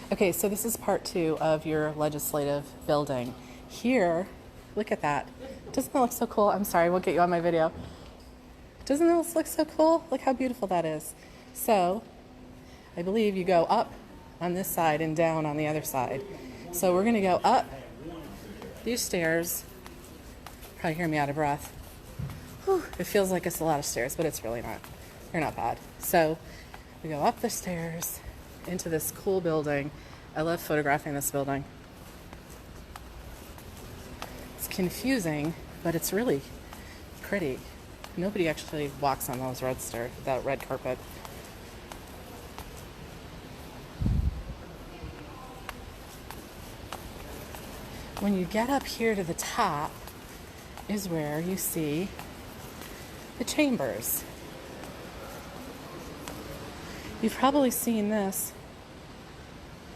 Okay, so this is part 2 of your legislative building. Here, look at that. Doesn't that look so cool? I'm sorry, I won't get you on my video. Doesn't this look so cool? Look how beautiful that is. So, I believe you go up on this side and down on the other side. So we're gonna go up these stairs. Probably hear me out of breath. Whew, it feels like it's a lot of stairs, but it's really not. They're not bad. So we go up the stairs into this cool building. I love photographing this building. It's confusing, but it's really pretty. Nobody actually walks on those red stairs, that red carpet. When you get up here to the top is where you see the chambers. You've probably seen this.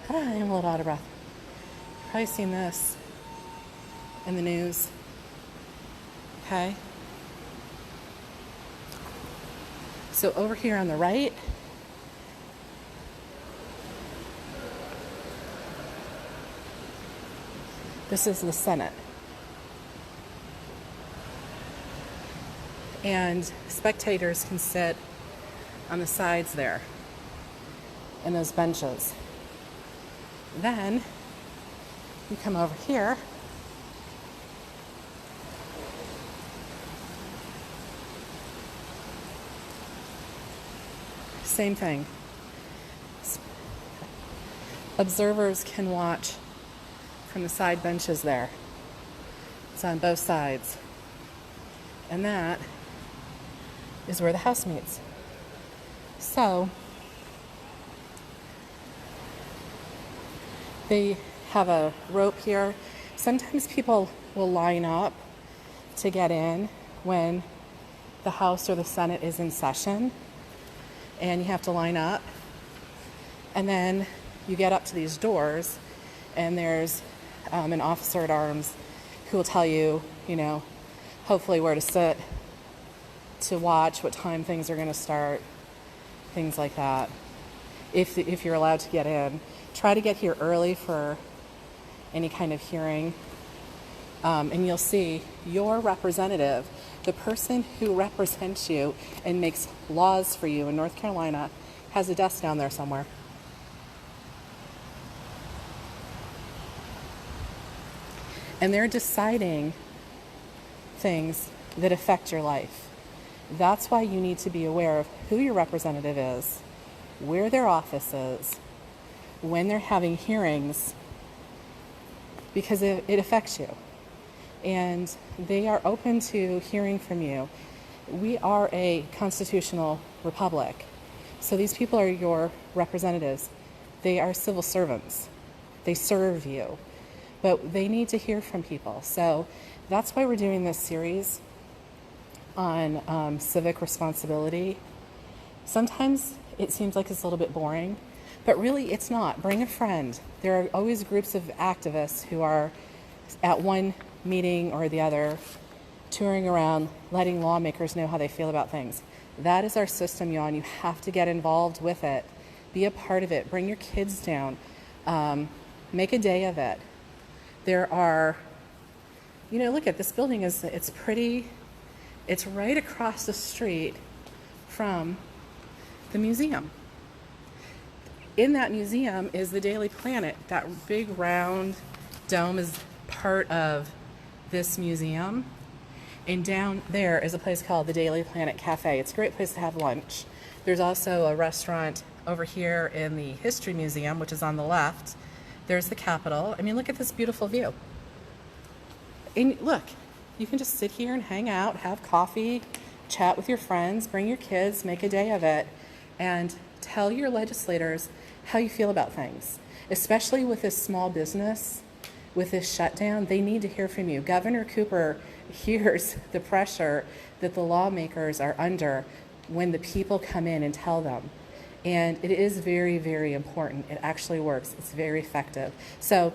I'm a little out of breath. You've probably seen this in the news. Okay? So over here on the right, this is the Senate. And spectators can sit on the sides there in those benches. Then you come over here same thing. Observers can watch from the side benches there. It's on both sides. And that is where the House meets. So they have a rope here. Sometimes people will line up to get in when the House or the Senate is in session, and you have to line up. And then you get up to these doors, and there's an officer at arms who will tell you, hopefully where to sit, to watch, what time things are going to start, things like that. If you're allowed to get in, try to get here early for any kind of hearing, and you'll see your representative, the person who represents you and makes laws for you in North Carolina, has a desk down there somewhere. And they're deciding things that affect your life. That's why you need to be aware of who your representative is, where their office is, when they're having hearings, because it affects you. And they are open to hearing from you. We are a constitutional republic. So these people are your representatives. They are civil servants. They serve you. But they need to hear from people. So that's why we're doing this series on civic responsibility. Sometimes it seems like it's a little bit boring, but really it's not. Bring a friend. There are always groups of activists who are at one meeting or the other, touring around, letting lawmakers know how they feel about things. That is our system, Jan. You have to get involved with it. Be a part of it. Bring your kids down. Make a day of it. There are, look at this building it's pretty. It's right across the street from the museum. In that museum is the Daily Planet. That big round dome is part of this museum. And down there is a place called the Daily Planet Cafe. It's a great place to have lunch. There's also a restaurant over here in the History Museum, which is on the left. There's the Capitol. I mean, look at this beautiful view. And look, you can just sit here and hang out, have coffee, chat with your friends, bring your kids, make a day of it, and tell your legislators how you feel about things. Especially with this small business, with this shutdown, they need to hear from you. Governor Cooper hears the pressure that the lawmakers are under when the people come in and tell them. And it is very, very important. It actually works. It's very effective. So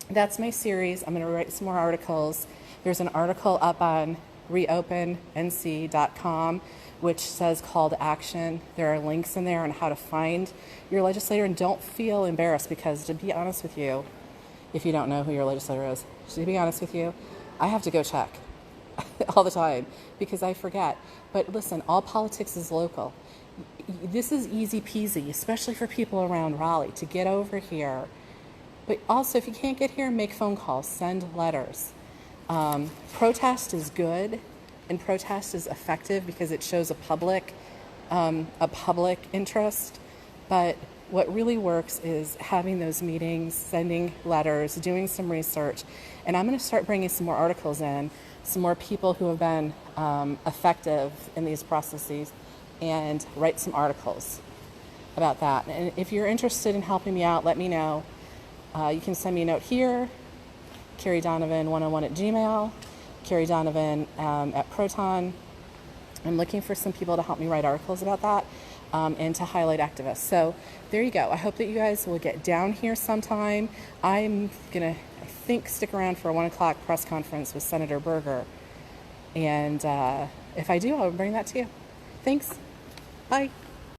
that's my series. I'm going to write some more articles. There's an article up on reopennc.com which says call to action. There are links in there on how to find your legislator, and don't feel embarrassed, because to be honest with you, if you don't know who your legislator is, to be honest with you, I have to go check all the time because I forget. But listen, all politics is local. This is easy peasy, especially for people around Raleigh, to get over here. But also, if you can't get here, make phone calls, send letters. Protest is good, and protest is effective because it shows a public interest. But what really works is having those meetings, sending letters, doing some research. And I'm going to start bringing some more articles in, some more people who have been effective in these processes, and write some articles about that. And if you're interested in helping me out, let me know. You can send me a note here, Carrie Donovan 101 at Gmail, Carrie Donovan at Proton. I'm looking for some people to help me write articles about that and to highlight activists. So there you go. I hope that you guys will get down here sometime. I'm going to, I think, stick around for a 1 o'clock press conference with Senator Berger. And if I do, I'll bring that to you. Thanks. Bye.